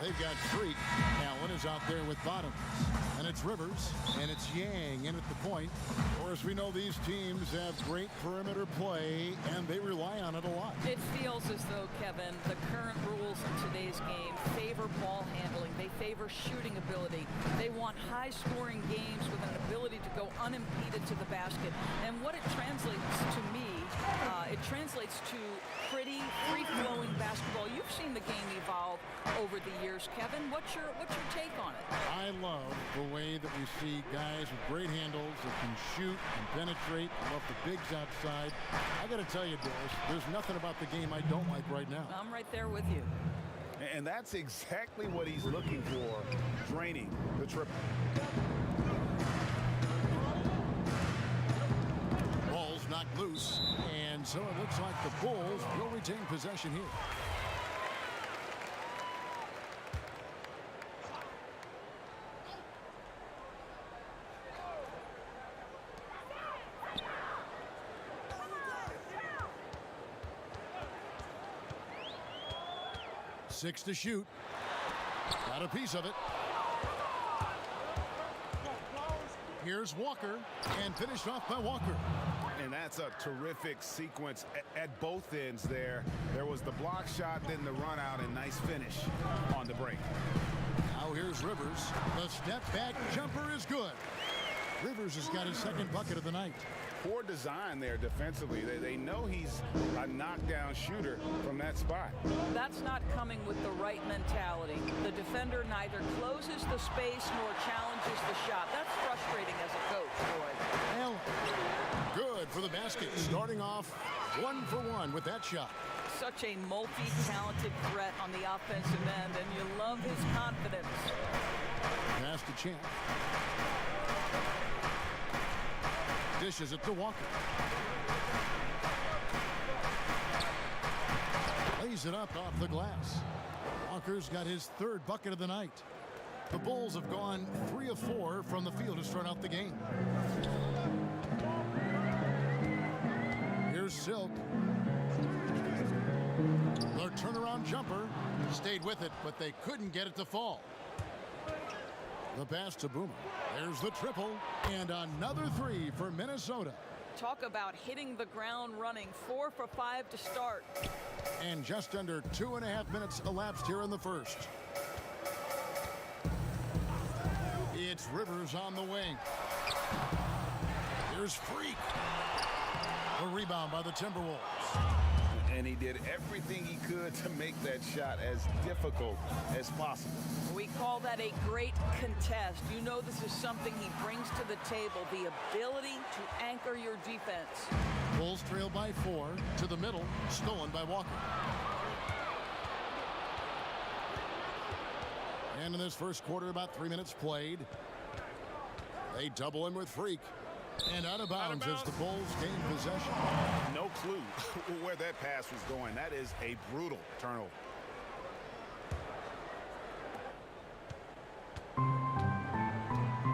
They've got Freak. Allen is out there with Bottoms. And it's Rivers. And it's Yang in at the point. Of course, we know these teams have great perimeter play, and they rely on it a lot. It feels as though, Kevin, the current rules in today's game favor ball handling. They favor shooting ability. They want high-scoring games with an ability to go unimpeded to the basket. And what it translates to me, it translates to pretty free-flowing basketball. You've seen the game evolve over the years, Kevin. What's your take on it? I love the way that we see guys with great handles that can shoot and penetrate. I love the bigs outside. I got to tell you, Doris, there's nothing about the game I don't like right now. I'm right there with you. And that's exactly what he's looking for, draining the triple. Ball's knocked loose, and so it looks like the Bulls will retain possession here. Six to shoot. Got a piece of it. Here's Walker, and finished off by Walker. And that's a terrific sequence at both ends there. There was the block shot, then the run out, and nice finish on the break. Now here's Rivers. The step back jumper is good. Rivers has got his second bucket of the night. Poor design there defensively. They know he's a knockdown shooter from that spot. That's not coming with the right mentality. The defender neither closes the space nor challenges the shot. That's frustrating as a coach, boy. Allen, good for the basket. Starting off 1 for 1 with that shot. Such a multi-talented threat on the offensive end, and you love his confidence. Pass to Champ. Dishes it to Walker. Lays it up off the glass. Walker's got his third bucket of the night. The Bulls have gone 3 of 4 from the field to start out the game. Here's Silk. Their turnaround jumper stayed with it, but they couldn't get it to fall. The pass to Boomer. There's the triple, and another 3 for Minnesota. Talk about hitting the ground running. 4 for 5 to start. And just under 2.5 minutes elapsed here in the first. It's Rivers on the wing. Here's Freak. A rebound by the Timberwolves. And he did everything he could to make that shot as difficult as possible. We call that a great contest. You know this is something he brings to the table, the ability to anchor your defense. Bulls trail by 4 to the middle, stolen by Walker. And in this first quarter, about 3 minutes played. They double him with Freak. And out of bounds as the Bulls gain possession. No clue where that pass was going. That is a brutal turnover.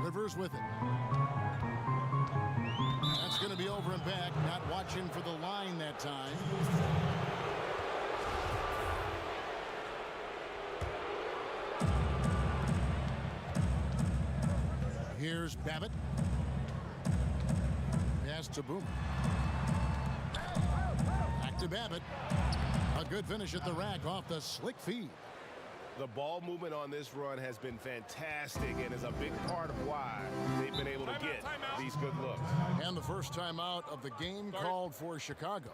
Rivers with it. That's going to be over and back. Not watching for the line that time. Here's Babbitt. Pass to Boomer. Back to Babbitt. A good finish at the rack off the slick feed. The ball movement on this run has been fantastic and is a big part of why they've been able to get these good looks. And the first timeout of the game called for Chicago.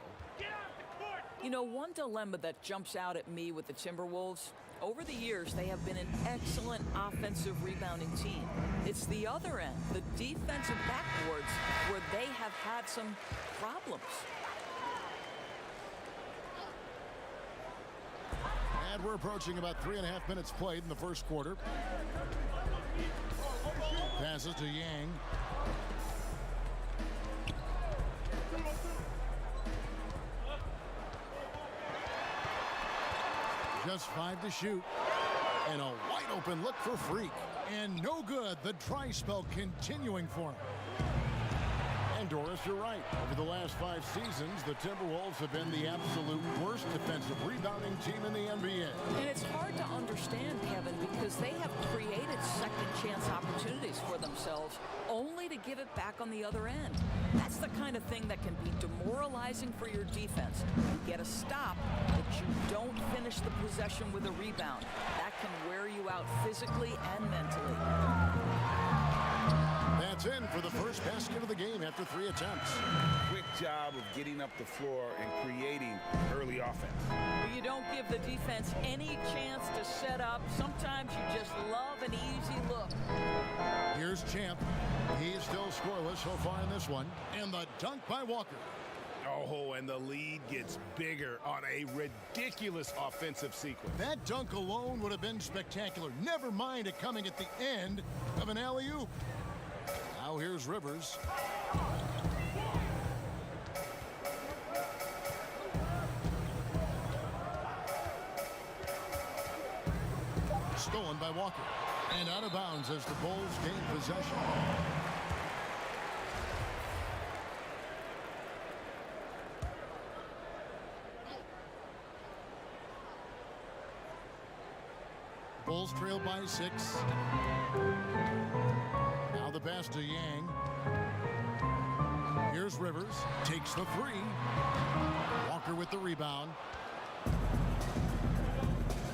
You know, one dilemma that jumps out at me with the Timberwolves, over the years, they have been an excellent offensive rebounding team. It's the other end, the defensive backboards, where they have had some problems. And we're approaching about 3.5 minutes played in the first quarter. Passes to Yang. Just 5 to shoot. And a wide open look for Freak. And no good. The dry spell continuing for him. And Doris, you're right. Over the last 5 seasons, the Timberwolves have been the absolute worst defensive rebounding team in the NBA. And it's hard to understand, Kevin, themselves only to give it back on the other end. That's the kind of thing that can be demoralizing for your defense. You get a stop, but you don't finish the possession with a rebound. That can wear you out physically and mentally. That's in for the first basket of the game after 3 attempts. Quick job of getting up the floor and creating early offense. You don't give the defense any chance to set up. Sometimes you just love an easy look. Here's Champ. He's still scoreless so far in this one. And the dunk by Walker. Oh, and the lead gets bigger on a ridiculous offensive sequence. That dunk alone would have been spectacular. Never mind it coming at the end of an alley-oop. Now here's Rivers. Stolen by Walker. And out of bounds as the Bulls gain possession. Bulls trail by 6. Now the pass to Yang. Here's Rivers. Takes the 3. Walker with the rebound.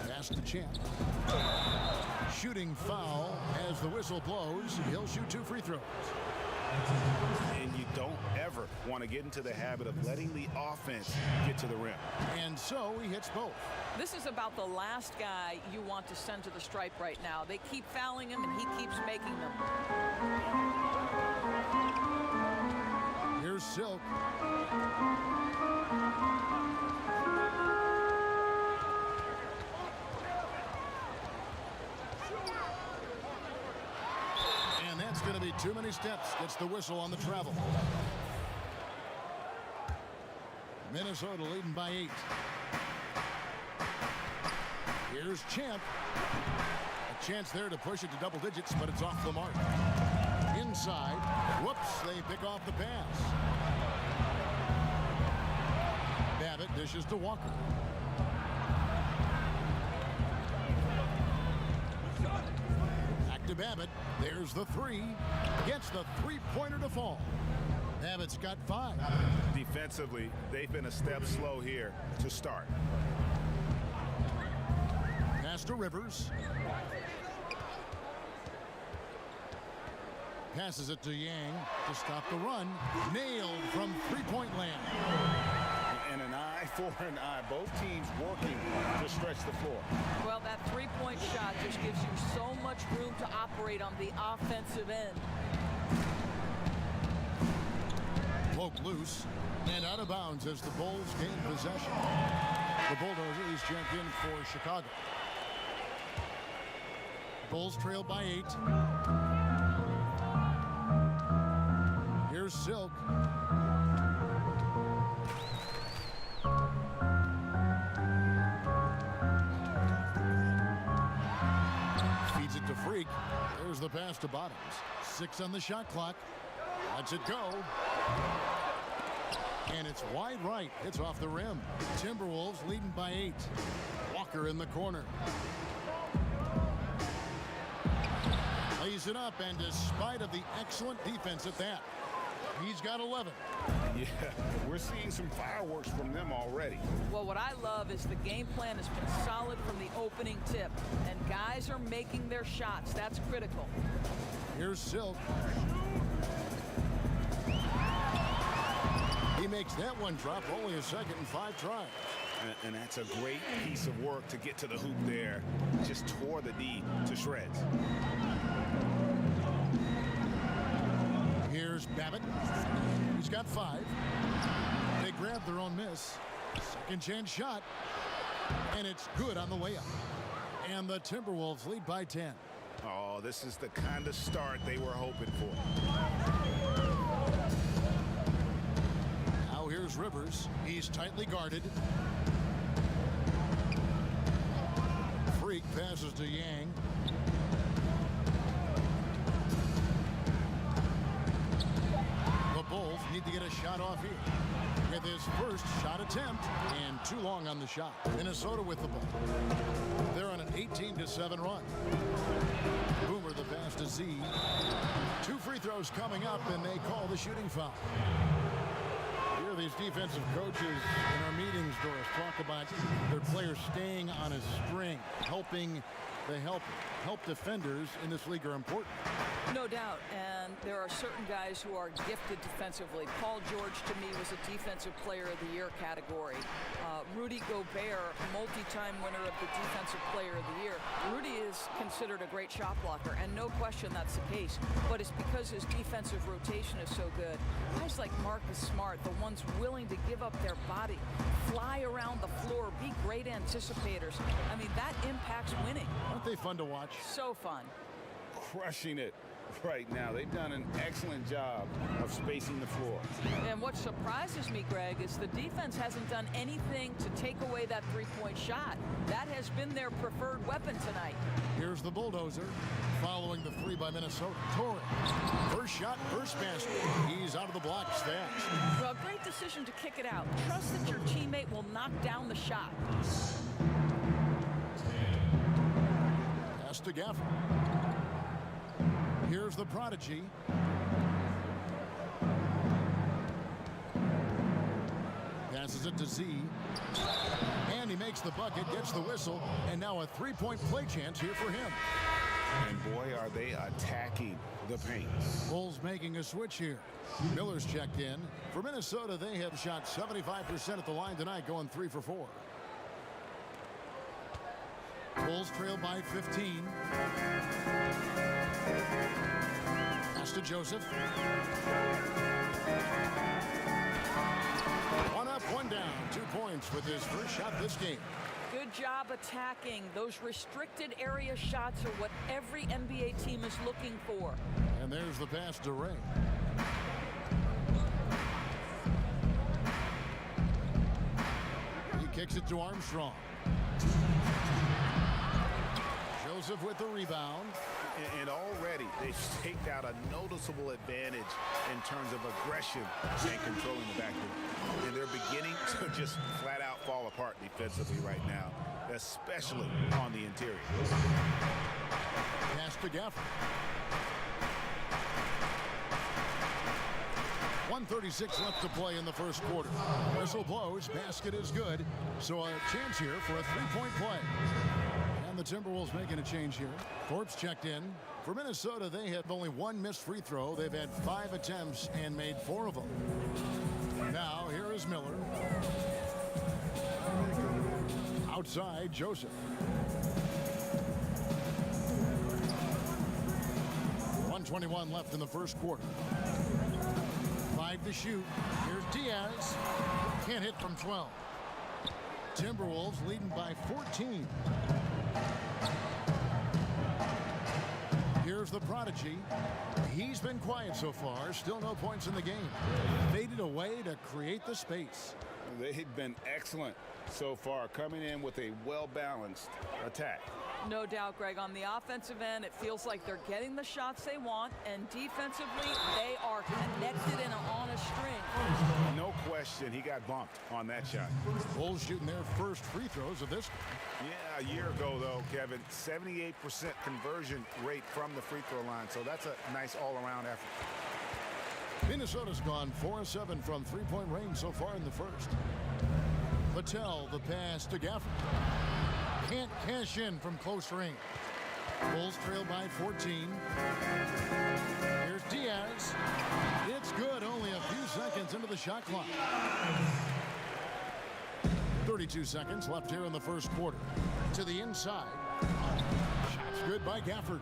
Pass to Champ. Shooting foul as the whistle blows. He'll shoot 2 free throws. And you don't ever want to get into the habit of letting the offense get to the rim. And so he hits both. This is about the last guy you want to send to the stripe right now. They keep fouling him, and he keeps making them. Here's Silk. And that's going to be too many steps. Gets the whistle on the travel. Minnesota leading by 8. Here's Champ. A chance there to push it to double digits, but it's off the mark. Inside. Whoops, they pick off the pass. Babbitt dishes to Walker. Back to Babbitt. There's the 3. Gets the 3-pointer to fall. Babbitt's got 5. Defensively, they've been a step slow here to start. Pass to Rivers. Passes it to Yang to stop the run. Nailed from 3-point land. And an eye for an eye. Both teams working to stretch the floor. Well, that 3-point shot just gives you so much room to operate on the offensive end. Poke loose and out of bounds as the Bulls gain possession. The Bulldozers check in for Chicago. Bulls trail by 8. Here's Silk. Feeds it to Freak. There's the pass to Bottoms. 6 on the shot clock. Lets it go. And it's wide right. It's off the rim. Timberwolves leading by 8. Walker in the corner. Lays it up, and despite of the excellent defense at that, he's got 11. Yeah, we're seeing some fireworks from them already. Well, what I love is the game plan has been solid from the opening tip, and guys are making their shots. That's critical. Here's Silk. He makes that one drop, only a second and 5 tries. And that's a great piece of work to get to the hoop there. Just tore the D to shreds. Here's Babbitt. He's got 5. They grab their own miss. Second chance shot. And it's good on the way up. And the Timberwolves lead by 10. Oh, this is the kind of start they were hoping for. Now here's Rivers. He's tightly guarded. Freak passes to Yang. The Bulls need to get a shot off here. With his first shot attempt and too long on the shot. Minnesota with the ball. They're on an 18-7 run. Boomer the pass to Z. 2 free throws coming up, and they call the shooting foul. Here these defensive coaches in our meetings, Doris, talk about their players staying on a string, helping the help defenders in this league are important. No doubt, and there are certain guys who are gifted defensively. Paul George, to me, was a Defensive Player of the Year category. Rudy Gobert, multi-time winner of the Defensive Player of the Year. Rudy is considered a great shot blocker, and no question that's the case, but it's because his defensive rotation is so good. Guys like Marcus Smart, the ones willing to give up their body, fly around the floor, be great anticipators. I mean, that impacts winning. Aren't they fun to watch? So fun. Crushing it right now. They've done an excellent job of spacing the floor. And what surprises me, Greg, is the defense hasn't done anything to take away that three-point shot. That has been their preferred weapon tonight. Here's the bulldozer following the 3 by Minnesota. Torres. First shot, first basket. He's out of the blocks fast. Well, great decision to kick it out. Trust that your teammate will knock down the shot. Pass to Gafford. Here's the prodigy. Passes it to Z. And he makes the bucket, gets the whistle, and now a 3-point play chance here for him. And boy, are they attacking the paint. Bulls making a switch here. Miller's checked in. For Minnesota, they have shot 75% at the line tonight, going 3 for 4. Bulls trail by 15. Pass to Joseph. 1 up, 1 down. 2 points with his first shot this game. Good job attacking. Those restricted area shots are what every NBA team is looking for. And there's the pass to Ray. He kicks it to Armstrong. Joseph with the rebound. And already they've staked out a noticeable advantage in terms of aggression and controlling the backcourt. And they're beginning to just flat out fall apart defensively right now, especially on the interior. Pass to Gafford. 1:36 left to play in the first quarter. Whistle blows, basket is good, so a chance here for a 3-point play. And the Timberwolves making a change here. Forbes checked in. For Minnesota, they have only 1 missed free throw. They've had 5 attempts and made 4 of them. Now, here is Miller. Outside, Joseph. 1:21 left in the first quarter. 5 to shoot. Here's Diaz. Can't hit from 12. Timberwolves leading by 14. Here's the prodigy. He's been quiet so far. Still no points in the game. Faded away to create the space. They've been excellent so far, coming in with a well-balanced attack. No doubt, Greg. On the offensive end, it feels like they're getting the shots they want, and defensively, they are connected and on a string. No question, he got bumped on that shot. Bulls shooting their first free throws of this. Yeah, a year ago, though, Kevin, 78% conversion rate from the free throw line, so that's a nice all-around effort. Minnesota's gone 4 of 7 from 3-point range so far in the first. Patel, the pass to Gafford. Can't cash in from close range. Bulls trail by 14. Here's Diaz. It's good, only a few seconds into the shot clock. 32 seconds left here in the first quarter. To the inside. Shot's good by Gafford.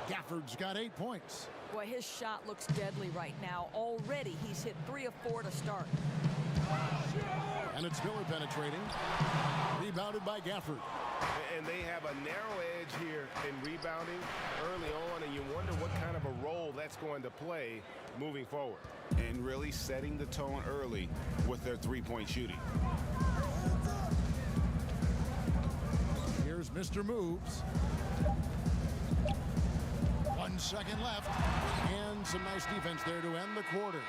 Gafford's got 8 points. Boy, his shot looks deadly right now. Already, he's hit 3 of 4 to start. And it's Miller penetrating. Rebounded by Gafford. And they have a narrow edge here in rebounding early on, and you wonder what kind of a role that's going to play moving forward. And really setting the tone early with their 3-point shooting. Here's Mr. Moves. 1 second left. And some nice defense there to end the quarter.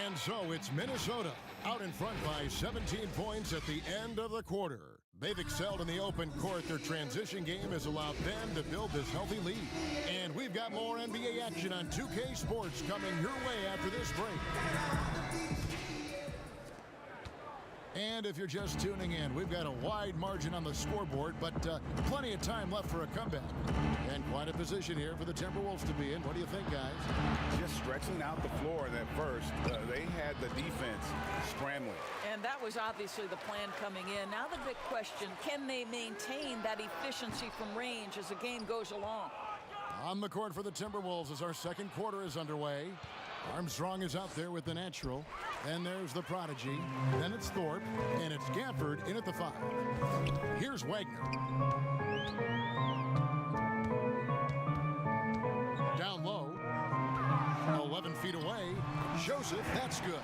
And so it's Minnesota out in front by 17 points at the end of the quarter. They've excelled in the open court. Their transition game has allowed them to build this healthy lead. And we've got more NBA action on 2K Sports coming your way after this break. And if you're just tuning in, we've got a wide margin on the scoreboard, but plenty of time left for a comeback. And quite a position here for the Timberwolves to be in. What do you think, guys? Just stretching out the floor at first. They had the defense scrambling. And that was obviously the plan coming in. Now the big question, can they maintain that efficiency from range as the game goes along? On the court for the Timberwolves as our second quarter is underway. Armstrong is out there with the natural. Then there's the prodigy. Then it's Thorpe. And it's Gafford in at the 5. Here's Wagner. Down low. 11 feet away. Joseph, that's good.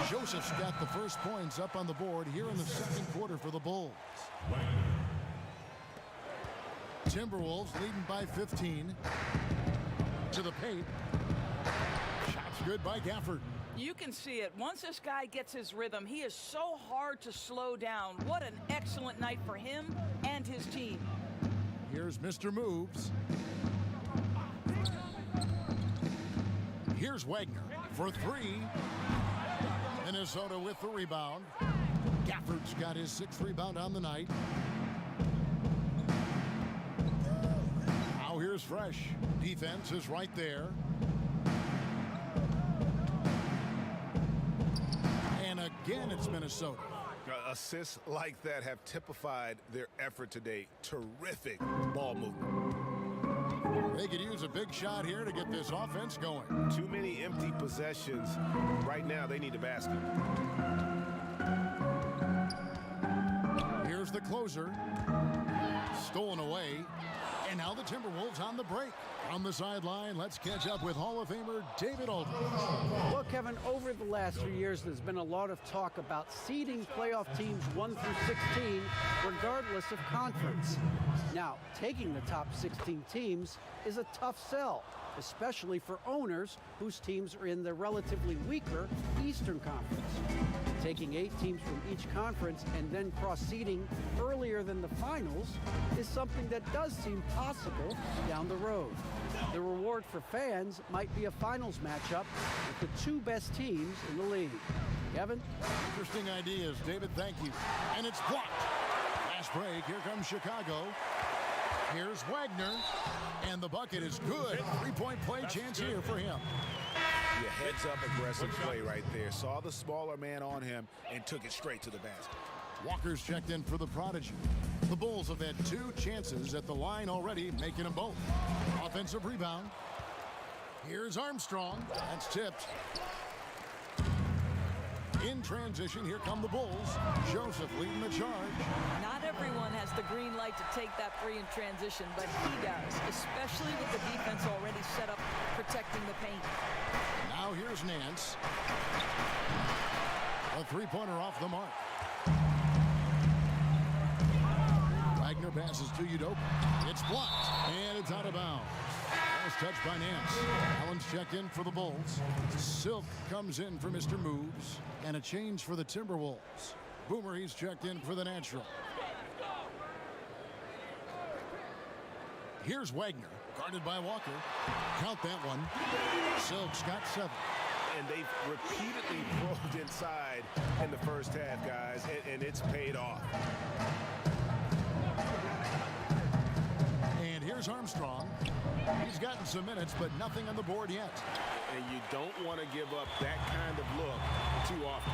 Joseph's got the first points up on the board here in the second quarter for the Bulls. Timberwolves leading by 15. To the paint. Shots good by Gafford. You can see it. Once this guy gets his rhythm, he is so hard to slow down. What an excellent night for him and his team. Here's Mr. Moves. Here's Wagner for 3. Minnesota with the rebound. Gafford's got his 6th rebound on the night. Now here's Fresh. Defense is right there. And again, it's Minnesota. Assists like that have typified their effort today. Terrific ball movement. They could use a big shot here to get this offense going. Too many empty possessions. Right now, they need a basket. Here's the closer. Stolen away. And now the Timberwolves on the break. On the sideline, let's catch up with Hall of Famer David Aldridge. Well, Kevin, over the last 3 years, there's been a lot of talk about seeding playoff teams 1 through 16, regardless of conference. Now, taking the top 16 teams is a tough sell, especially for owners whose teams are in the relatively weaker Eastern Conference. Taking 8 teams from each conference and then cross-seeding earlier than the finals is something that does seem possible down the road. The reward for fans might be a finals matchup with the 2 best teams in the league. Kevin? Interesting ideas, David. Thank you. And it's blocked. Last break. Here comes Chicago. Here's Wagner. And the bucket is good. 3-point play chance here for him. Yeah, heads-up aggressive play right there. Saw the smaller man on him and took it straight to the basket. Walker's checked in for the prodigy. The Bulls have had 2 chances at the line already, making them both. Offensive rebound. Here's Armstrong. That's tipped. In transition, here come the Bulls. Joseph leading the charge. Not everyone has the green light to take that 3 in transition, but he does, especially with the defense already set up protecting the paint. Now here's Nance. A 3-pointer off the mark. Wagner passes to Udoka. It's blocked, and it's out of bounds. Last touch by Nance. Allen's checked in for the Bulls. Silk comes in for Mr. Moves. And a change for the Timberwolves. Boomer, he's checked in for the natural. Here's Wagner, guarded by Walker. Count that one. Silk's got 7. And they've repeatedly probed inside in the first half, guys, and it's paid off. And here's Armstrong. He's gotten some minutes, but nothing on the board yet. And you don't want to give up that kind of look too often.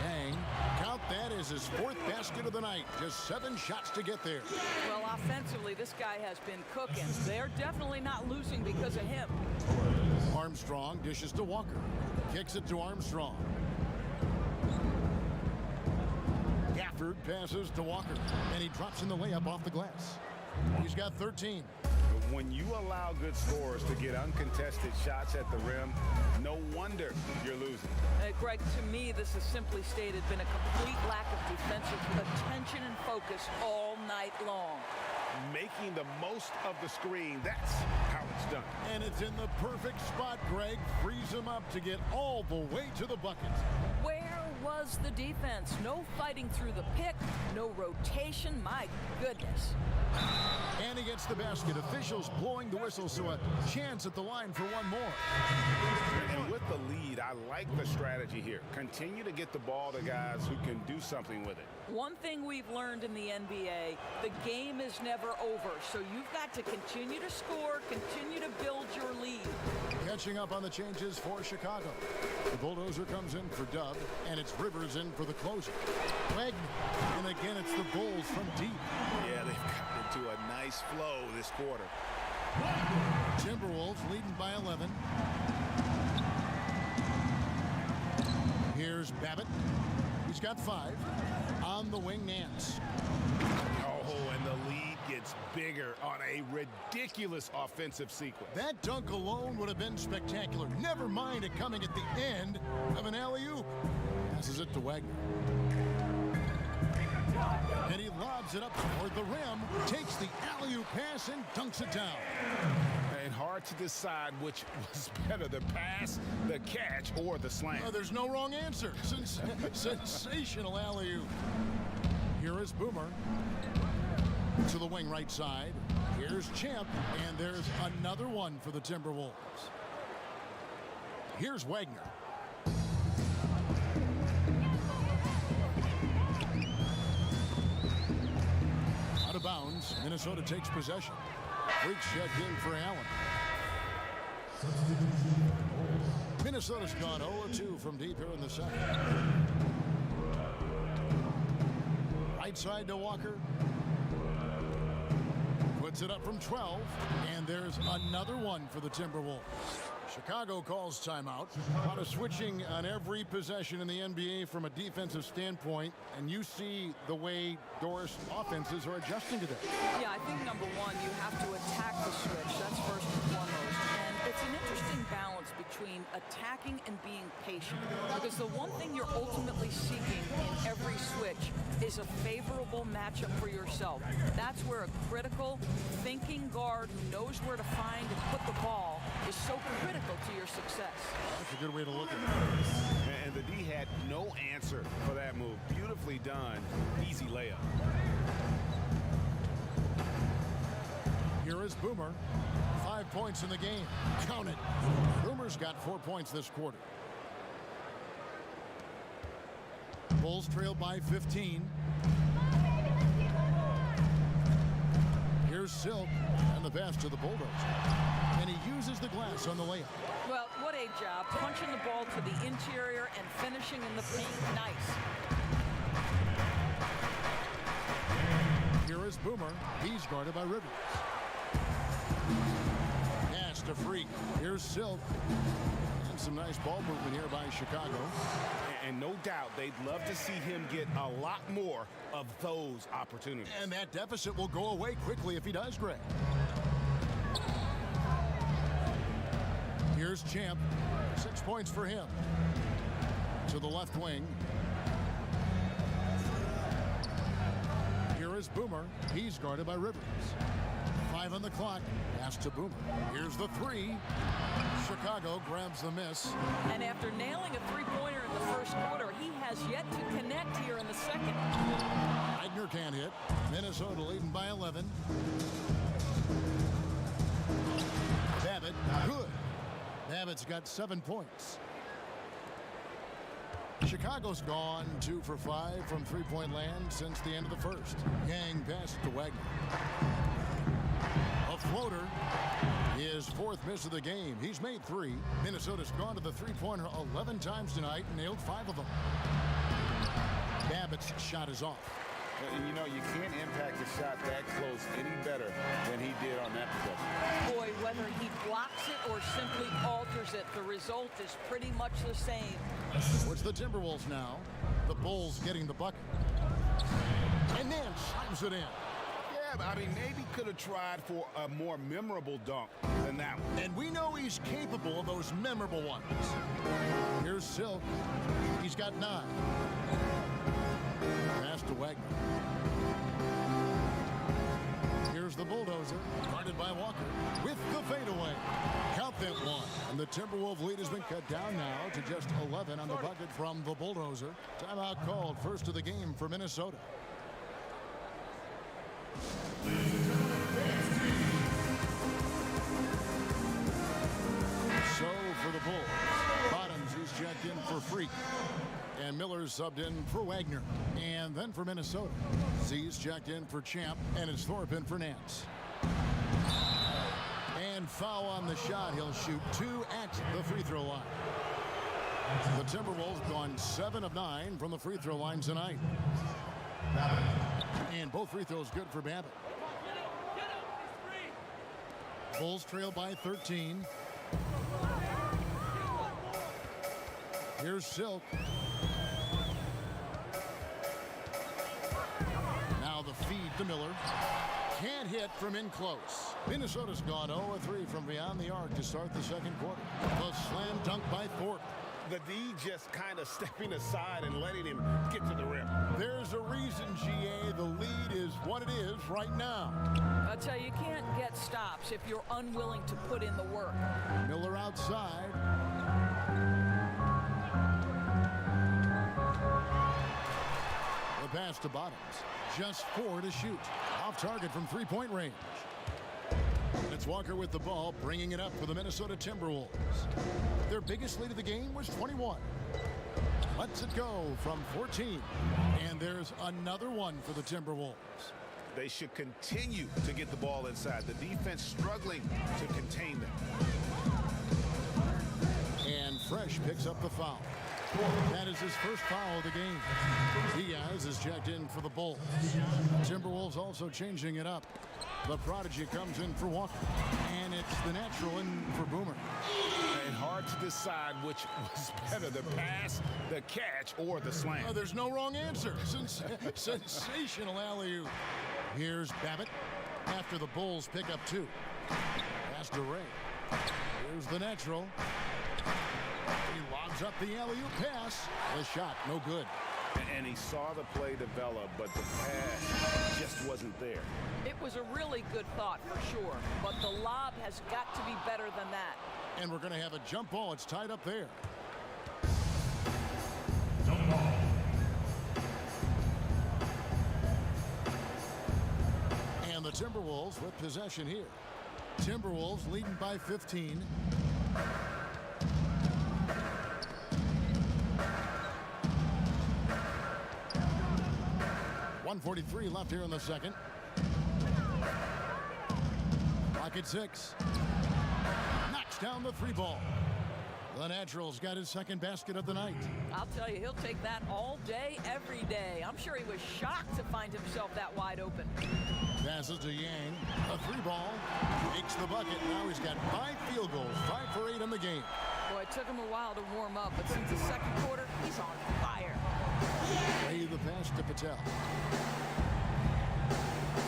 Yang, count that as his 4th basket of the night. Just 7 shots to get there. Well, offensively, this guy has been cooking. They're definitely not losing because of him. Armstrong dishes to Walker. Kicks it to Armstrong. Gafford passes to Walker. And he drops in the layup off the glass. He's got 13. When you allow good scorers to get uncontested shots at the rim, no wonder you're losing. Greg, to me, this has simply stated been a complete lack of defensive attention and focus all night long. Making the most of the screen, that's how it's done. And it's in the perfect spot, Greg. Frees him up to get all the way to the bucket. Where was the defense. No fighting through the pick, no rotation. My goodness. And he gets the basket. Officials blowing the whistle, so a chance at the line for one more. And with the lead, I like the strategy here. Continue to get the ball to guys who can do something with it. One thing we've learned in the NBA, the game is never over. So you've got to continue to score, continue to build your lead. Catching up on the changes for Chicago. The bulldozer comes in for Dub, and it's Rivers in for the closer. Wagner, and again it's the Bulls from deep. Yeah, they've gotten into a nice flow this quarter. Timberwolves leading by 11. Here's Babbitt. He's got 5. On the wing, Nance. Oh, and the lead gets bigger on a ridiculous offensive sequence. That dunk alone would have been spectacular. Never mind it coming at the end of an alley-oop. Passes it to Wagner. And he lobs it up toward the rim, takes the alley-oop pass and dunks it down. And hard to decide which was better, the pass, the catch, or the slam. There's no wrong answer. Sensational alley-oop. Here is Boomer. To the wing right side. Here's Champ, and there's another one for the Timberwolves. Here's Wagner. Out of bounds, Minnesota takes possession. Freak checked in for Allen. Minnesota's gone 0-2 from deep here in the second. Right side to Walker. Puts it up from 12, and there's another one for the Timberwolves. Chicago calls timeout. A lot of switching on every possession in the NBA from a defensive standpoint, and you see the way Doris offenses are adjusting to that. Yeah, I think number one, you have to attack the switch. That's first and foremost. And it's an interesting balance between attacking and being patient. Because the one thing you're ultimately seeking in every switch is a favorable matchup for yourself. That's where a critical, thinking guard who knows where to find and put the ball is so critical to your success. That's a good way to look at it. And the D had no answer for that move. Beautifully done. Easy layup. Here is Boomer. 5 points in the game. Count it. Boomer's got 4 points this quarter. Bulls trail by 15. Here's Silk and the pass to the Bulldozer. And he uses the glass on the layup. Well, what a job. Punching the ball to the interior and finishing in the paint. Nice. Here is Boomer. He's guarded by Rivers. Pass to Freak. Here's Silk. And some nice ball movement here by Chicago. And no doubt they'd love to see him get a lot more of those opportunities. And that deficit will go away quickly if he does, Greg. Here's Champ. 6 points for him. To the left wing. Here is Boomer. He's guarded by Rivers. 5 on the clock. Pass to Boomer. Here's the 3. Chicago grabs the miss. And after nailing a three-pointer in the first quarter, he has yet to connect here in the second. Wagner can't hit. Minnesota leading by 11. Babbitt, good. Babbitt's got 7 points. Chicago's gone 2 for 5 from three-point land since the end of the first. Yang passes to Wagner. A floater. His 4th miss of the game. He's made 3. Minnesota's gone to the three-pointer 11 times tonight and nailed 5 of them. Babbitt's shot is off. And you know, you can't impact a shot that close any better than he did on that possession. Boy, whether he blocks it or simply alters it, the result is pretty much the same. It's the Timberwolves now. The Bulls getting the bucket. And then slams it in. Yeah, but I mean, maybe could have tried for a more memorable dunk than that one. And we know he's capable of those memorable ones. Here's Silk. He's got 9. Pass to Wagner. Here's the Bulldozer, guarded by Walker, with the fadeaway. Count that one. And the Timberwolves lead has been cut down now to just 11 on the bucket from the Bulldozer. Timeout called, first of the game for Minnesota. So for the Bulls, Bottoms is checked in for Freak. And Miller's subbed in for Wagner. And then for Minnesota, Z's checked in for Champ, and it's Thorpe in for Nance. And foul on the shot. He'll shoot 2 at the free throw line. The Timberwolves gone 7 of 9 from the free throw line tonight. And both free throws good for Babbitt. Bulls trail by 13. Here's Silk. Now the feed to Miller. Can't hit from in close. Minnesota's gone 0-3 from beyond the arc to start the second quarter. The slam dunk by Thorpe. The D just kind of stepping aside and letting him get to the rim. There's a reason, GA, the lead is what it is right now. I'll tell you, you can't get stops if you're unwilling to put in the work. Miller outside. The pass to Bottoms. Just 4 to shoot. Off target from three-point range. It's Walker with the ball, bringing it up for the Minnesota Timberwolves. Their biggest lead of the game was 21. Lets it go from 14. And there's another one for the Timberwolves. They should continue to get the ball inside. The defense struggling to contain them. And Fresh picks up the foul. That is his first foul of the game. Diaz is checked in for the Bulls. Timberwolves also changing it up. The prodigy comes in for Walker. And it's the natural in for Boomer. And hard to decide which was better, the pass, the catch, or the slam. Oh, there's no wrong answer. Sensational alley-oop. Here's Babbitt after the Bulls pick up 2. Pass to Ray. Here's the natural. He lobs up the alley-oop pass. The shot, no good. And he saw the play develop, but the pass just wasn't there. It was a really good thought for sure, but the lob has got to be better than that. And we're going to have a jump ball. It's tied up there. Jump ball. And the Timberwolves with possession here. Timberwolves leading by 15. .143 left here in the second. Clock at 6. Knocks down the 3 ball. The Natural's got his second basket of the night. I'll tell you, he'll take that all day, every day. I'm sure he was shocked to find himself that wide open. Passes to Yang. A 3 ball. Makes the bucket. Now he's got 5 field goals. 5 for 8 in the game. Boy, it took him a while to warm up, but since the second quarter, he's on fire. Ray the pass to Patel.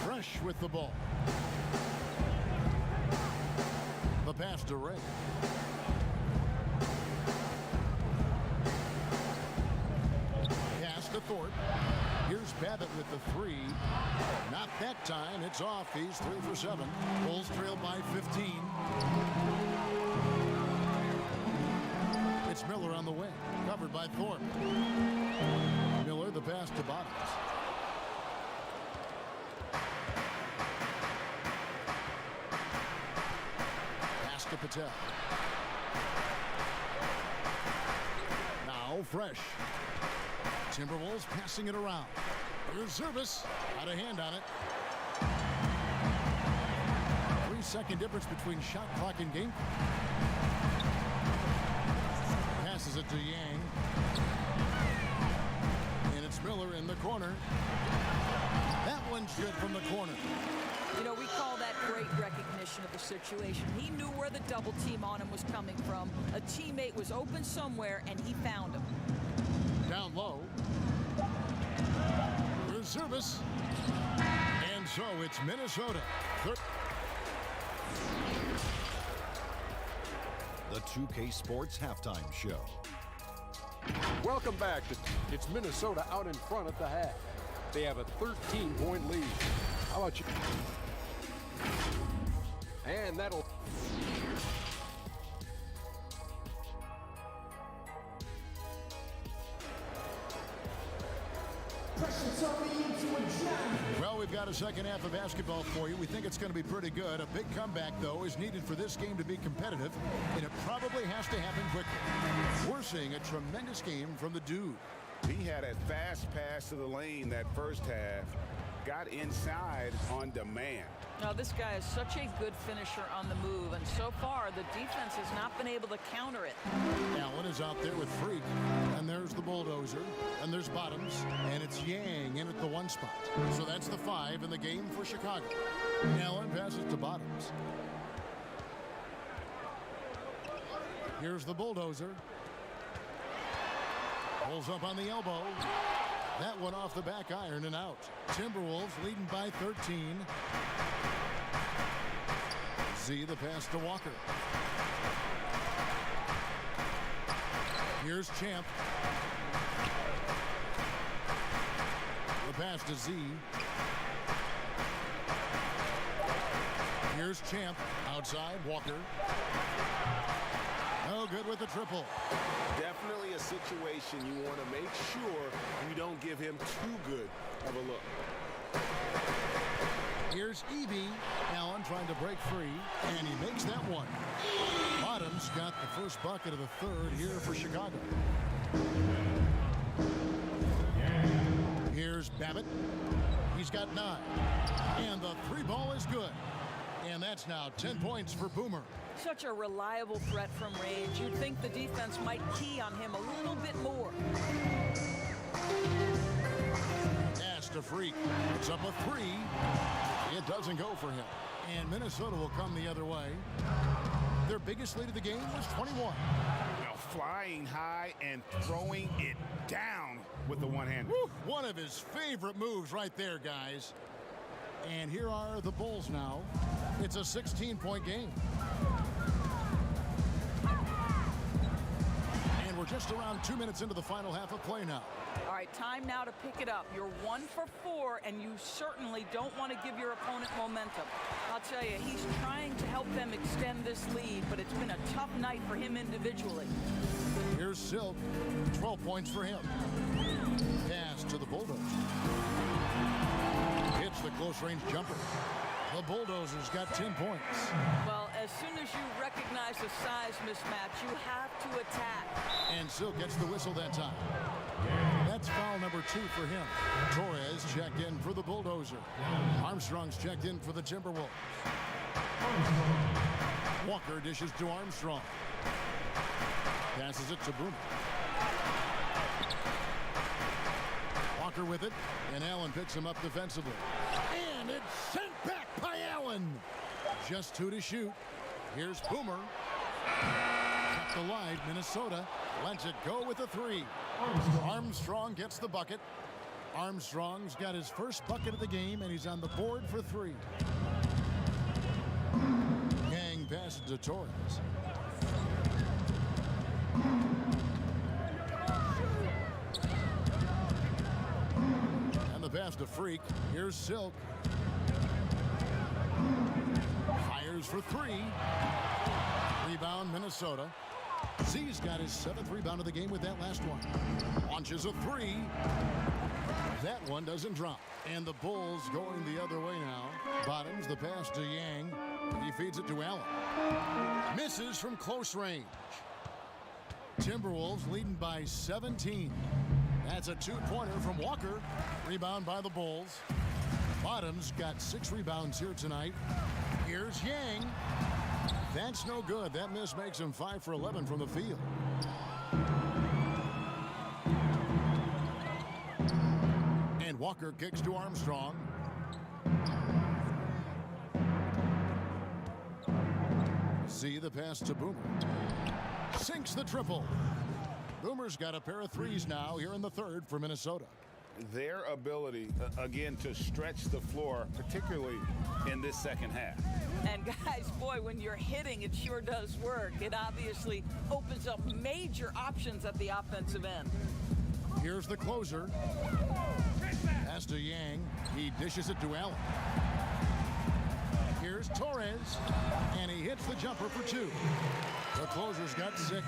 Fresh with the ball. The pass to Ray. Pass to Thorpe. Here's Babbitt with the 3. Not that time. It's off. He's 3 for 7. Bulls trail by 15. It's Miller on the wing. Covered by Thorpe. Miller the pass to Bottoms. Pass to Patel. Now Fresh. Timberwolves passing it around. Here's Service. Out of hand on it. 3-second difference between shot clock and game. Passes it to Yang. And it's Miller in the corner. That one's good from the corner. You know, we call that great recognition of the situation. He knew where the double team on him was coming from. A teammate was open somewhere, and he found him. Down low. Here's Service. And so it's Minnesota. The 2K Sports Halftime Show. Welcome back. It's Minnesota out in front at the half. They have a 13-point lead. How about you? And that'll... second half of basketball for you. We think it's going to be pretty good. A big comeback, though, is needed for this game to be competitive, and it probably has to happen quickly. We're seeing a tremendous game from the dude. He had a fast pass to the lane that first half. Got inside on demand. Now, this guy is such a good finisher on the move, and so far the defense has not been able to counter it. Allen is out there with Freak, and there's the bulldozer, and there's Bottoms, and it's Yang in at the 1 spot. So that's the 5 in the game for Chicago. Allen passes to Bottoms. Here's the bulldozer. Pulls up on the elbow. That one off the back iron and out. Timberwolves leading by 13. Z the pass to Walker. Here's Champ. The pass to Z. Here's Champ. Outside, Walker. No good with the triple. Definitely a situation you want to make sure you don't give him too good of a look. Here's Evie. Allen trying to break free, and he makes that one. Bottoms got the first bucket of the third here for Chicago. Here's Babbitt. He's got 9. And the 3 ball is good. And that's now 10 points for Boomer. Such a reliable threat from range. You'd think the defense might key on him a little bit more. Pass to Freak. It's up a 3. It doesn't go for him. And Minnesota will come the other way. Their biggest lead of the game was 21. Now flying high and throwing it down with the one-hander. One of his favorite moves right there, guys. And here are the Bulls now. It's a 16-point game. And we're just around 2 minutes into the final half of play now. All right, time now to pick it up. You're 1 for 4, and you certainly don't want to give your opponent momentum. I'll tell you, he's trying to help them extend this lead, but it's been a tough night for him individually. Here's Silk. 12 points for him. Pass to the Bulldozer. Hits the close-range jumper. The Bulldozers got 10 points. Well, as soon as you recognize the size mismatch, you have to attack. And Silk gets the whistle that time. That's foul number 2 for him. Torres checked in for the Bulldozer. Armstrong's checked in for the Timberwolves. Walker dishes to Armstrong. Passes it to Boomer. Walker with it, and Allen picks him up defensively. And it's sent back by Allen. Just 2 to shoot. Here's Boomer. Kept alive, Minnesota lets it go with a 3. Armstrong gets the bucket. Armstrong's got his first bucket of the game, and he's on the board for 3. Yang passes to Torres. And the pass to Freak. Here's Silk. Fires for 3. Rebound, Minnesota. Z's got his 7th rebound of the game with that last one. Launches a 3. That one doesn't drop. And the Bulls going the other way now. Bottoms, the pass to Yang. He feeds it to Allen. Misses from close range. Timberwolves leading by 17. That's a 2-pointer from Walker. Rebound by the Bulls. Bottoms got 6 rebounds here tonight. Here's Yang. That's no good. That miss makes him 5 for 11 from the field. And Walker kicks to Armstrong. See the pass to Boomer. Sinks the triple. Boomer's got a pair of 3s now here in the 3rd for Minnesota. Their ability, again, to stretch the floor, particularly in this second half. And guys, boy, when you're hitting, it sure does work. It obviously opens up major options at the offensive end. Here's the closer. Pass to Yang. He dishes it to Allen. Here's Torres. And he hits the jumper for 2. The closer's got 6.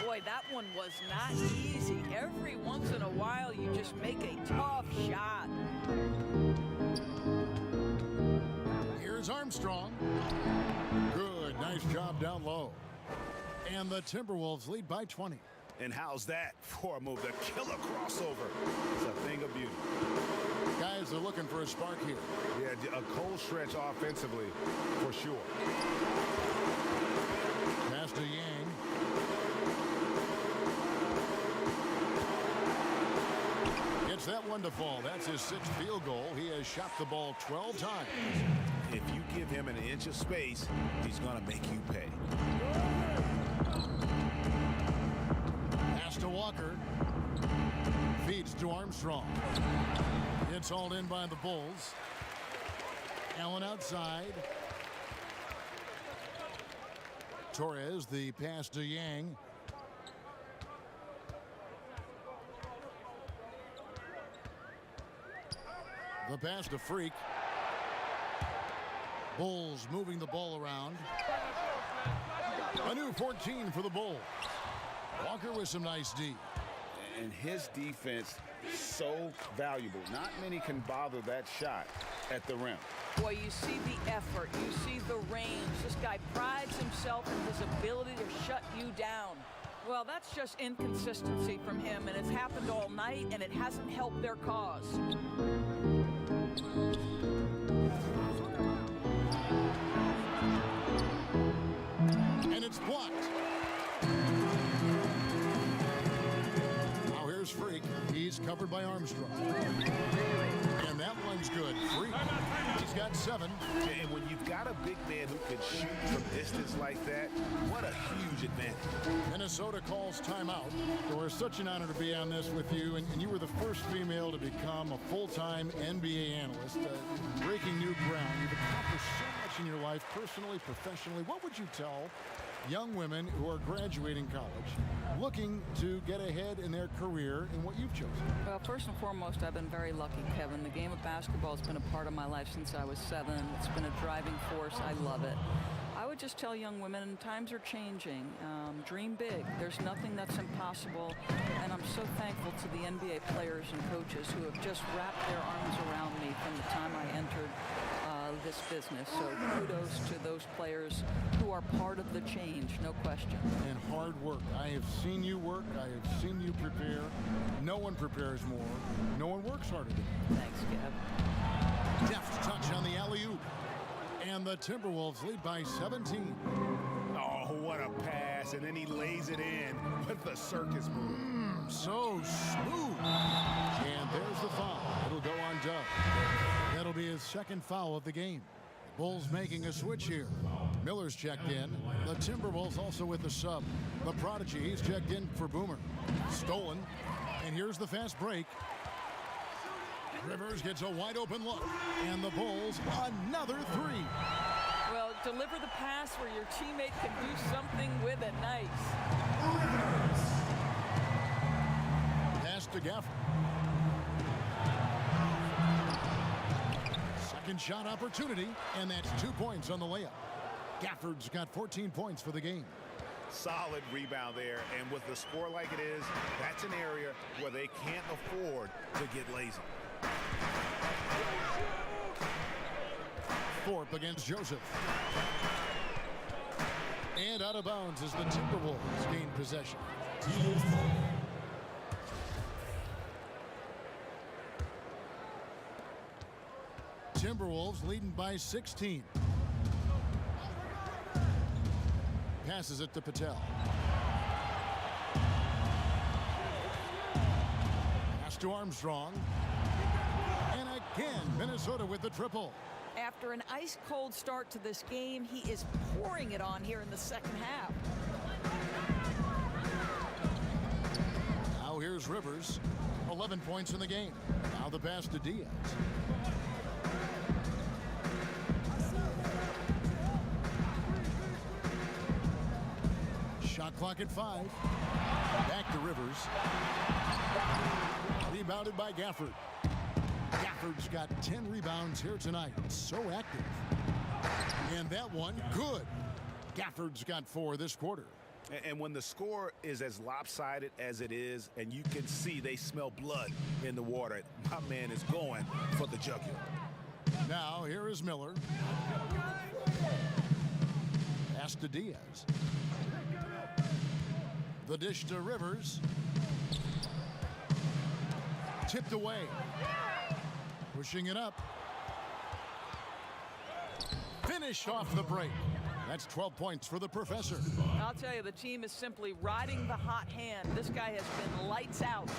Boy, that one was not easy. Every once in a while, you just make a tough shot. Here's Armstrong. Good, nice job down low. And the Timberwolves lead by 20. And how's that for a move? The killer crossover. It's a thing of beauty. Guys are looking for a spark here. Yeah, a cold stretch offensively, for sure. Pass to Yang. Gets that one to fall. That's his 6th field goal. He has shot the ball 12 times. If you give him an inch of space, he's going to make you pay. Pass to Walker. Feeds to Armstrong. It's hauled in by the Bulls. Allen outside. Torres, the pass to Yang. The pass to Freak. Bulls moving the ball around. A new 14 for the Bulls. Walker with some nice D. And his defense so valuable. Not many can bother that shot at the rim. Boy, you see the effort. You see the range. This guy prides himself in his ability to shut you down. Well, that's just inconsistency from him, and it's happened all night, and it hasn't helped their cause. And it's blocked. Now here's Freak. He's covered by Armstrong. And that one's good. Freak. He's got 7. And when you've got a big man who can shoot from distance like that, what a huge advantage. Minnesota calls timeout. Doris, such an honor to be on this with you. And you were the first female to become a full-time NBA analyst. Breaking new ground. You've accomplished so much in your life, personally, professionally. What would you tell young women who are graduating college, looking to get ahead in their career in what you've chosen? Well, first and foremost, I've been very lucky, Kevin. The game of basketball has been a part of my life since I was 7. It's been a driving force. I love it. I would just tell young women, times are changing. Dream big. There's nothing that's impossible. And I'm so thankful to the NBA players and coaches who have just wrapped their arms around me from the time I entered this business. So kudos to those players who are part of the change, no question. And hard work. I have seen you work. I have seen you prepare. No one prepares more. No one works harder than you. Thanks, Kev. Deft touch on the alley-oop. And the Timberwolves lead by 17. Oh, what a pass. And then he lays it in with the circus move. So smooth. And there's the foul. It'll go on Dove. That'll be his 2nd foul of the game. Bulls making a switch here. Miller's checked in. The Timberwolves also with the sub. The prodigy, he's checked in for Boomer. Stolen. And here's the fast break. Rivers gets a wide open look. And the Bulls, another 3. Well, deliver the pass where your teammate can do something with it. Nice. Pass to Gafford. Second shot opportunity, and that's 2 points on the layup. Gafford's got 14 points for the game. Solid rebound there, and with the score like it is, that's an area where they can't afford to get lazy. Thorpe against Joseph. And out of bounds as the Timberwolves gain possession. Timberwolves leading by 16. Passes it to Patel. Pass to Armstrong. And again, Minnesota with the triple. After an ice-cold start to this game, he is pouring it on here in the second half. Now here's Rivers. 11 points in the game. Now the pass to Diaz. Shot clock at 5. Back to Rivers. Rebounded by Gafford. Gafford's got 10 rebounds here tonight. So active. And that one, good. Gafford's got 4 this quarter. And when the score is as lopsided as it is, and you can see they smell blood in the water, my man is going for the jugular. Now here is Miller. Pass to Diaz. The dish to Rivers. Tipped away. Pushing it up. Finished off the break. That's 12 points for the professor. I'll tell you, the team is simply riding the hot hand. This guy has been lights out.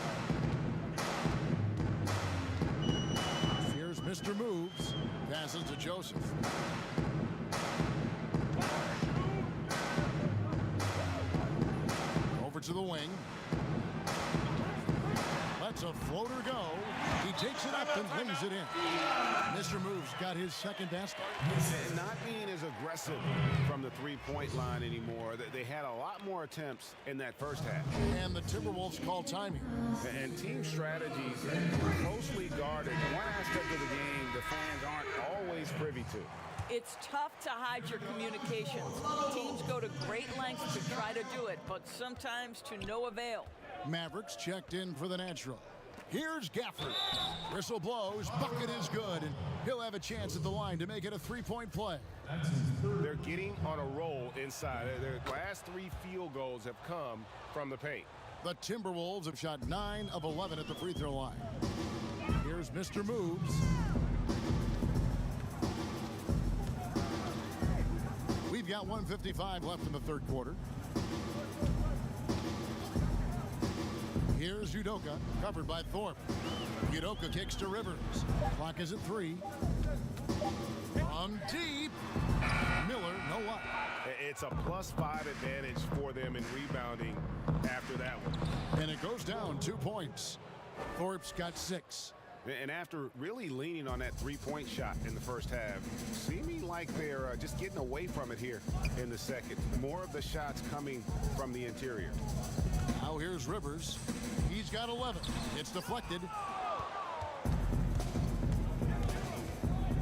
Here's Mr. Moves. Passes to Joseph. Over to the wing. Lets a floater go. He takes it up and lays it in. Mr. Moves got his second basket. Not being as aggressive from the three-point line anymore. They had a lot more attempts in that first half. And the Timberwolves call time here. And team strategies closely guarded. One aspect of the game the fans aren't always privy to. It's tough to hide your communications. Teams go to great lengths to try to do it, but sometimes to no avail. Mavericks checked in for the natural. Here's Gafford. Whistle blows, bucket is good, and he'll have a chance at the line to make it a three-point play. They're getting on a roll inside. Their last 3 field goals have come from the paint. The Timberwolves have shot 9 of 11 at the free throw line. Here's Mr. Moves. We've got 1:55 left in the third quarter. Here's Udoka, covered by Thorpe. Udoka kicks to Rivers. Clock is at 3. From deep. Miller, no luck. It's a +5 advantage for them in rebounding after that one. And it goes down 2 points. Thorpe's got 6. And after really leaning on that three-point shot in the first half, seeming like they're just getting away from it here in the second. More of the shots coming from the interior. Now here's Rivers. He's got 11. It's deflected.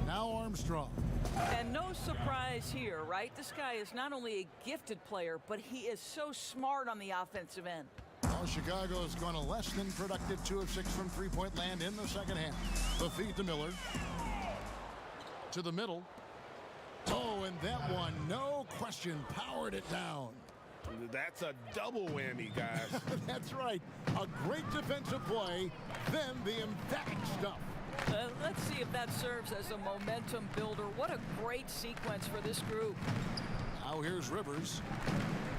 Now Armstrong. And no surprise here, right? This guy is not only a gifted player, but he is so smart on the offensive end. Well, Chicago has gone a less than productive 2 of 6 from three-point land in the second half. The feed to Miller. To the middle. Oh, and that one, no question, powered it down. That's a double whammy, guys. That's right. A great defensive play, then the emphatic stuff. Let's see if that serves as a momentum builder. What a great sequence for this group. Now here's Rivers.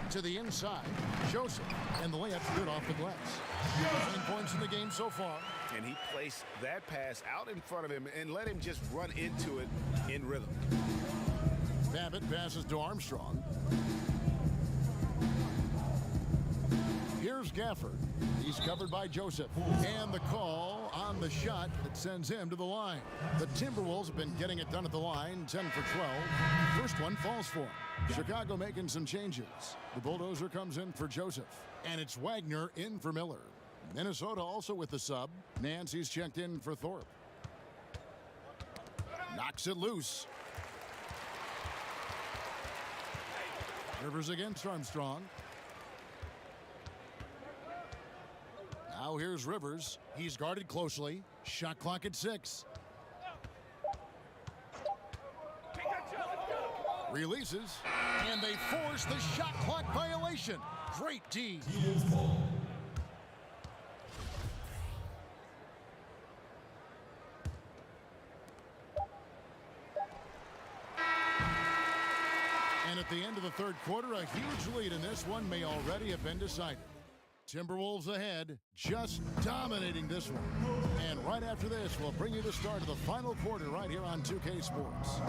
To the inside. Joseph. And the layup's good off the glass. 9 points in the game so far. And he placed that pass out in front of him and let him just run into it in rhythm. Babbitt passes to Armstrong. Here's Gafford. He's covered by Joseph. And the call on the shot that sends him to the line. The Timberwolves have been getting it done at the line, 10 for 12. First one falls for him. Chicago making some changes. The bulldozer comes in for Joseph. And it's Wagner in for Miller. Minnesota also with the sub. Nancy's checked in for Thorpe. Knocks it loose. Rivers against Armstrong. Now here's Rivers. He's guarded closely. Shot clock at 6. Releases. And they force the shot clock violation. Great D. And at the end of the third quarter, a huge lead in this one may already have been decided. Timberwolves ahead, just dominating this one. And right after this, we'll bring you the start of the final quarter right here on 2K Sports.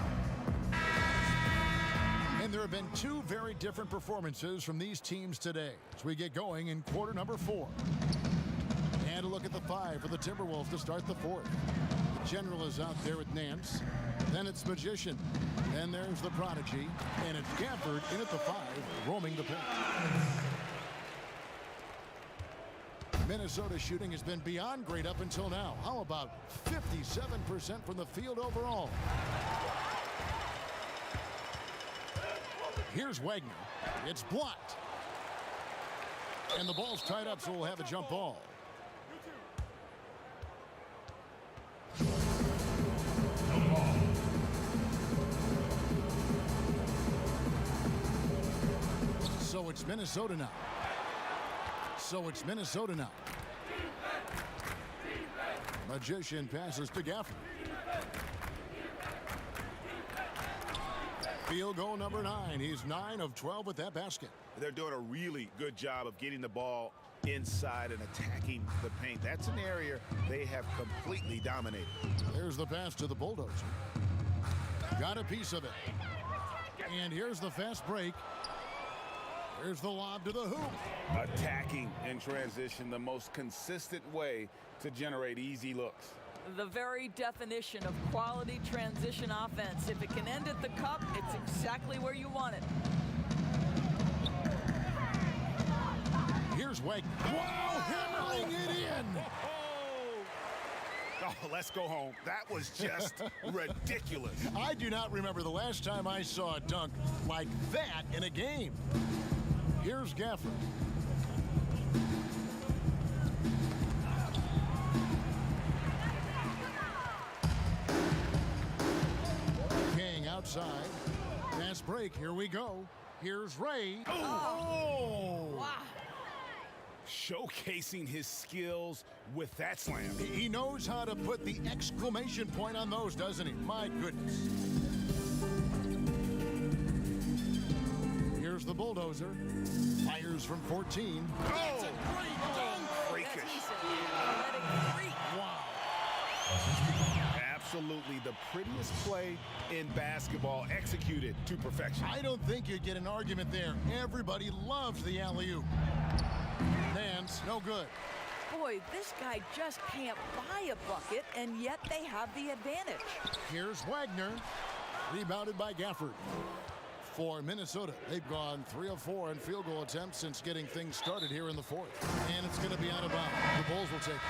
And there have been 2 very different performances from these teams today as we get going in quarter number 4. And a look at the 5 for the Timberwolves to start the 4th. The General is out there with Nance. Then it's Magician. Then there's the Prodigy. And it's Gafford in at the 5, roaming the paint. Minnesota shooting has been beyond great up until now. How about 57% from the field overall? Here's Wagner. It's blocked. And the ball's tied up, so we'll have a jump ball. it's Minnesota now. Magician passes to Gafford. Field goal number 9. He's 9 of 12 with that basket. They're doing a really good job of getting the ball inside and attacking the paint. That's an area they have completely dominated. There's the pass to the Bulldozer. Got a piece of it. And here's the fast break. Here's the lob to the hoop. Attacking in transition, the most consistent way to generate easy looks. The very definition of quality transition offense. If it can end at the cup, it's exactly where you want it. Here's Wagner. Wow, hammering it in. Oh, let's go home. That was just ridiculous. I do not remember the last time I saw a dunk like that in a game. Here's Gafford. King outside. Fast break. Here we go. Here's Ray. Oh! Wow. Showcasing his skills with that slam. He knows how to put the exclamation point on those, doesn't he? My goodness. Here's the Bulldozer. Fires from 14. That's a great dunk. Freakish. Let it freak. Wow. Absolutely the prettiest play in basketball, executed to perfection. I don't think you'd get an argument there. Everybody loves the alley-oop. Nance, no good. Boy, this guy just can't buy a bucket, and yet they have the advantage. Here's Wagner. Rebounded by Gafford. For Minnesota, they've gone 3 of 4 in field goal attempts since getting things started here in the 4th. And it's going to be out of bounds. The Bulls will take it.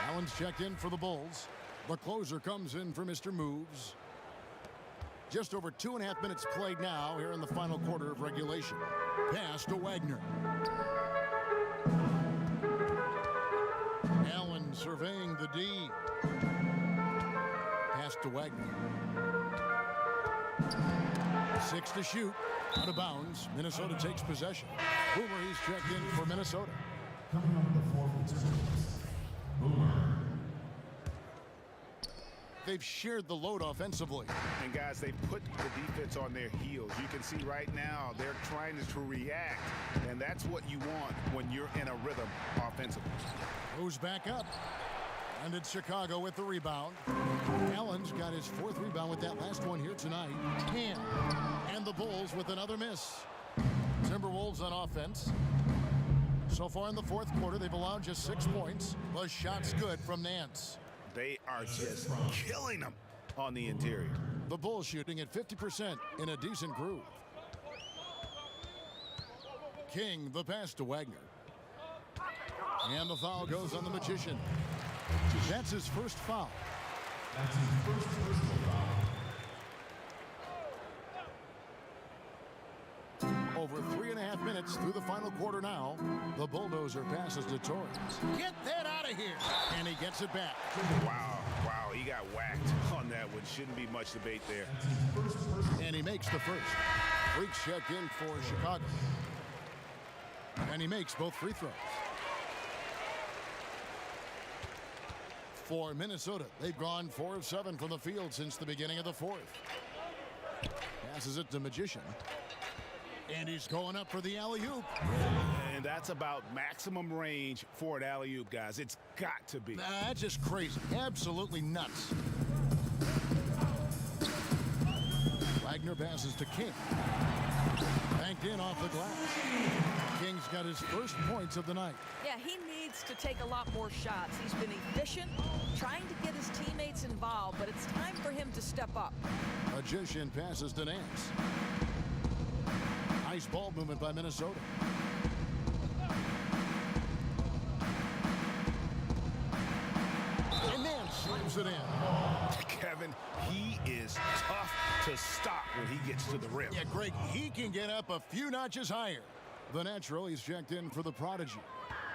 Allen's checked in for the Bulls. The closer comes in for Mr. Moves. Just over 2.5 minutes played now here in the final quarter of regulation. Pass to Wagner. Allen surveying the D. Pass to Wagner. 6 to shoot. Out of bounds. Minnesota takes possession. Boomer, he's checked in for Minnesota. Coming on the floor for Timberwolves, Boomer. They've shared the load offensively. And guys, they put the defense on their heels. You can see right now they're trying to react, and that's what you want when you're in a rhythm offensively. Goes back up. And it's Chicago with the rebound. Allen's got his 4th rebound with that last one here tonight. And the Bulls with another miss. Timberwolves on offense. So far in the 4th quarter, they've allowed just 6 points. The shot's good from Nance. They are just killing them on the interior. The Bulls shooting at 50% in a decent groove. King, the pass to Wagner. And the foul goes on the Magician. That's his first foul. That's his first personal foul. Over 3.5 minutes through the final quarter now. The Bulldozer passes to Torres. Get that out of here. And he gets it back. Wow, he got whacked on that one. Shouldn't be much debate there. And he makes the first. Freaks checked in for Chicago. And he makes both free throws. For Minnesota, they've gone 4 of 7 from the field since the beginning of the 4th. Passes it to Magician. And he's going up for the alley-oop. And that's about maximum range for an alley-oop, guys. It's got to be. That's just crazy. Absolutely nuts. Wagner passes to King. Banked in off the glass. King's got his first points of the night. Yeah, he needs to take a lot more shots. He's been efficient, trying to get his teammates involved, but it's time for him to step up. Magician passes to Nance. Nice ball movement by Minnesota. And Nance slams it in. Kevin, he is tough to stop when he gets to the rim. Yeah, Greg, he can get up a few notches higher. The natural, he's checked in for the Prodigy.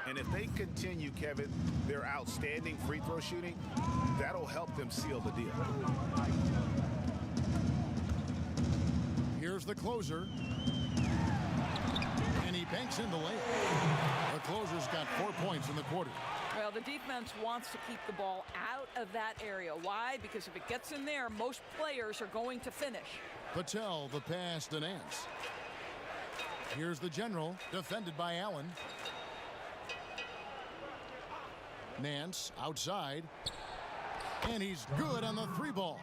And if they continue, Kevin, their outstanding free throw shooting, that'll help them seal the deal. Here's the closer. And he banks in the layup. The closer's got 4 points in the quarter. Well, the defense wants to keep the ball out of that area. Why? Because if it gets in there, most players are going to finish. Patel, the pass to Nance. Here's the general, defended by Allen. Nance outside. And he's good on the 3 ball.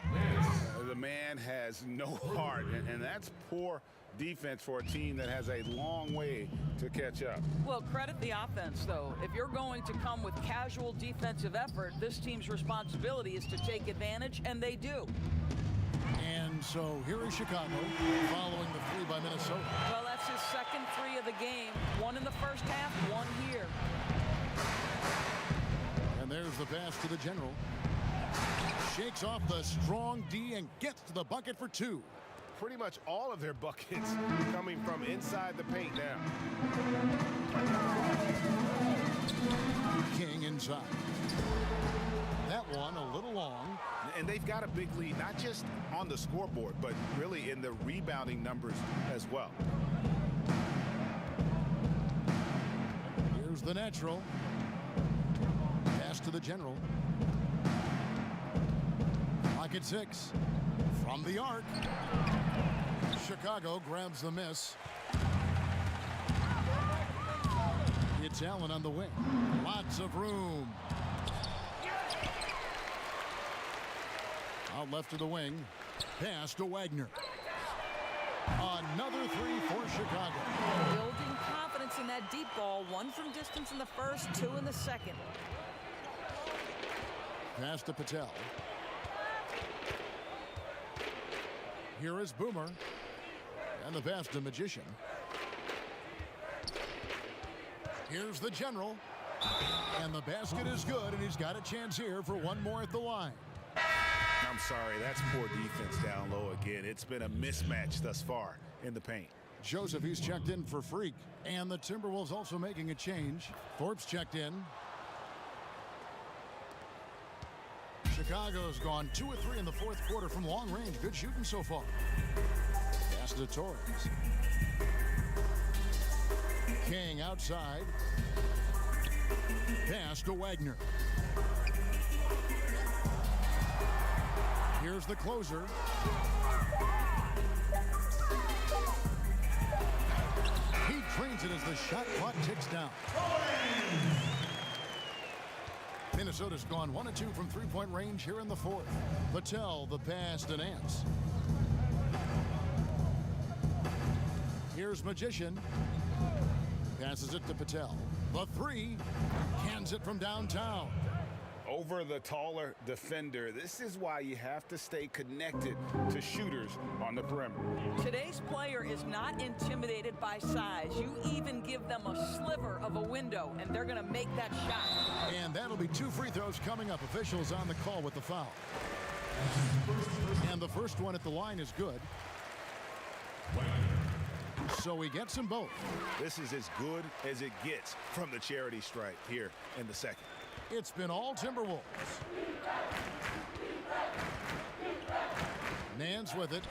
The man has no heart, and that's poor defense for a team that has a long way to catch up. Well, credit the offense, though. If you're going to come with casual defensive effort, this team's responsibility is to take advantage, and they do. And so here is Chicago following the 3 by Minnesota. Well, that's his second 3 of the game. 1 in the first half, 1 here. And there's the pass to the general. Shakes off the strong D and gets to the bucket for 2. Pretty much all of their buckets coming from inside the paint now. King inside. That one a little long. And they've got a big lead, not just on the scoreboard, but really in the rebounding numbers as well. Here's the natural. Pass to the general. Pocket 6. From the arc. Chicago grabs the miss. It's Allen on the wing. Lots of room. Out left to the wing. Pass to Wagner. Another 3 for Chicago. Building confidence in that deep ball. 1 from distance in the first, 2 in the second. Pass to Patel. Here is Boomer. And the pass to Magician. Here's the general. And the basket is good, and he's got a chance here for 1 more at the line. I'm sorry, that's poor defense down low again. It's been a mismatch thus far in the paint. Joseph, he's checked in for Freak. And the Timberwolves also making a change. Thorpe's checked in. Chicago's gone 2 of 3 in the 4th quarter from long range. Good shooting so far. Pass to Torres. King outside. Pass to Wagner. Here's the closer. He trains it as the shot clock ticks down. Minnesota's gone 1 of 2 from 3-point range here in the 4th. Patel, the pass to Nance. Here's Magician. Passes it to Patel. The 3. Cans it from downtown. Over the taller defender. This is why you have to stay connected to shooters on the perimeter. Today's player is not intimidated by size. You even give them a sliver of a window, and they're going to make that shot. And that'll be 2 free throws coming up. Officials on the call with the foul. And the first one at the line is good. So he gets them both. This is as good as it gets from the charity stripe here in the second. It's been all Timberwolves. Nance with it.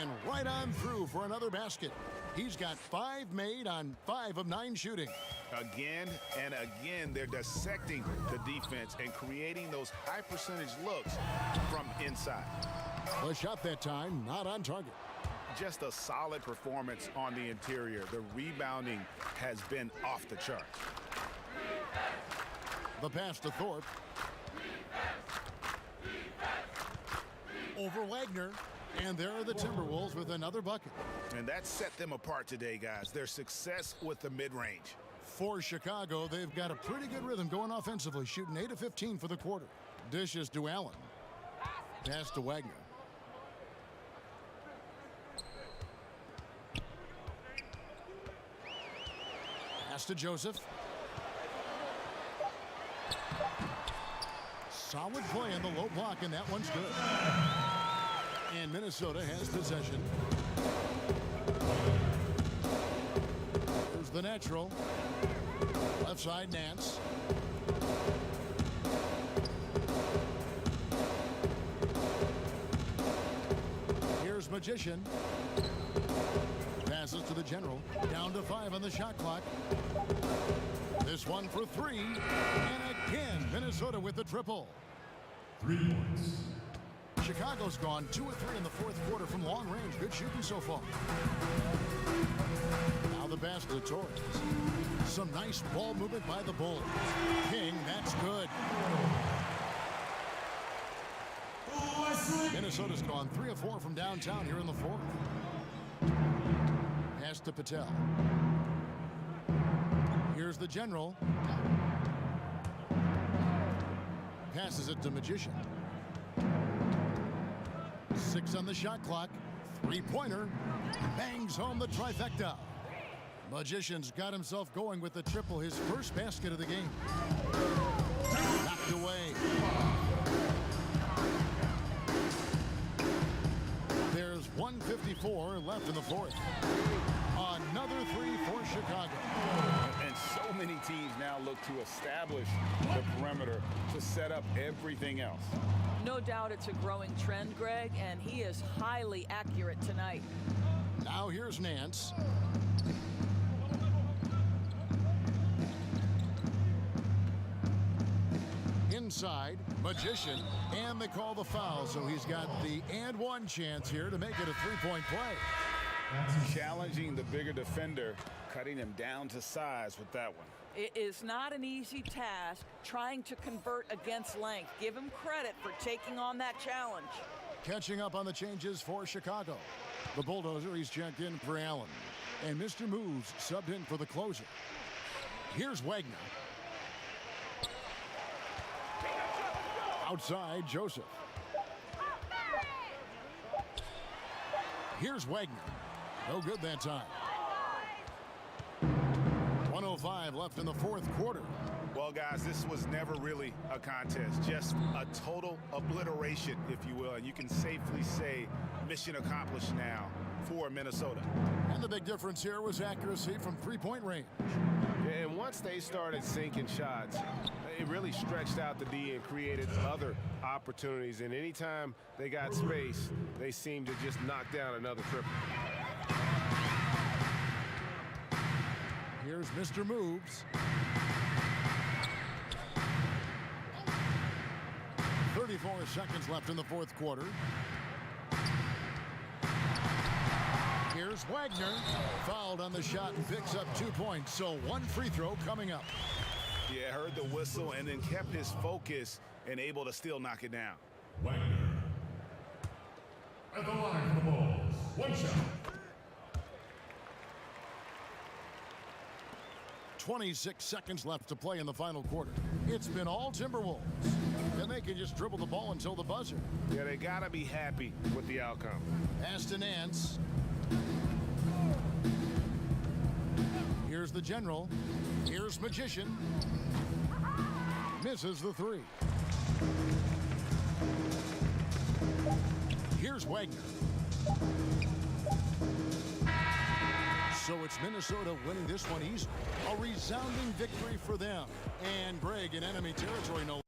And right on through for another basket. He's got 5 made on 5 of 9 shooting. Again and again, they're dissecting the defense and creating those high percentage looks from inside. The shot that time, not on target. Just a solid performance on the interior. The rebounding has been off the charts. The pass to Thorpe. Over Wagner. And there are the Timberwolves with another bucket. And that set them apart today, guys. Their success with the mid-range. For Chicago, they've got a pretty good rhythm going offensively, shooting 8 of 15 for the quarter. Dishes to Allen. Pass to Wagner. Pass to Joseph. Solid play in the low block, and that one's good. And Minnesota has possession. Here's the natural. Left side, Nance. Here's Here's Magician. Passes to the General. Down to 5 on the shot clock. This one for 3. And again, Minnesota with the triple. 3 points. Chicago's gone 2 of 3 in the fourth quarter from long range. Good shooting so far. Now the basket to Torres. Some nice ball movement by the Bulls. King, that's good. Minnesota's gone 3 of 4 from downtown here in the fourth. Pass to Patel. Here's the General. Passes it to Magician. 6 on the shot clock. 3-pointer. Bangs home the trifecta. Magician's got himself going with the triple, his first basket of the game. Knocked away. There's 1:54 left in the fourth. Another 3 for Chicago. And so many teams now look to establish the perimeter to set up everything else. No doubt it's a growing trend, Greg, and he is highly accurate tonight. Now here's Nance. Inside, Magician, and they call the foul, so he's got the and one chance here to make it a 3-point play. Challenging the bigger defender, cutting him down to size with that one. It is not an easy task trying to convert against length. Give him credit for taking on that challenge. Catching up on the changes for Chicago. The Bulldozer, he's checked in for Allen. And Mr. Moves subbed in for the closer. Here's Wagner. Outside, Joseph. Here's Wagner. No good that time. 1:05 left in the fourth quarter. Well, guys, this was never really a contest, just a total obliteration, if you will. And you can safely say mission accomplished now for Minnesota. And the big difference here was accuracy from 3-point range. And once they started sinking shots, it really stretched out the D and created other opportunities. And anytime they got space, they seemed to just knock down another triple. Here's Mr. Moves. 34 seconds left in the fourth quarter. Here's Wagner. Fouled on the shot and picks up 2 points. So 1 free throw coming up. Yeah, heard the whistle and then kept his focus and able to still knock it down. Wagner. At the line for the Bulls. 1 shot. 26 seconds left to play in the final quarter. It's been all Timberwolves. And they can just dribble the ball until the buzzer. Yeah, they got to be happy with the outcome. Pass to Nance. Here's the General. Here's Magician. Misses the 3. Here's Wagner. So it's Minnesota winning this one easily. A resounding victory for them. And Greg in enemy territory no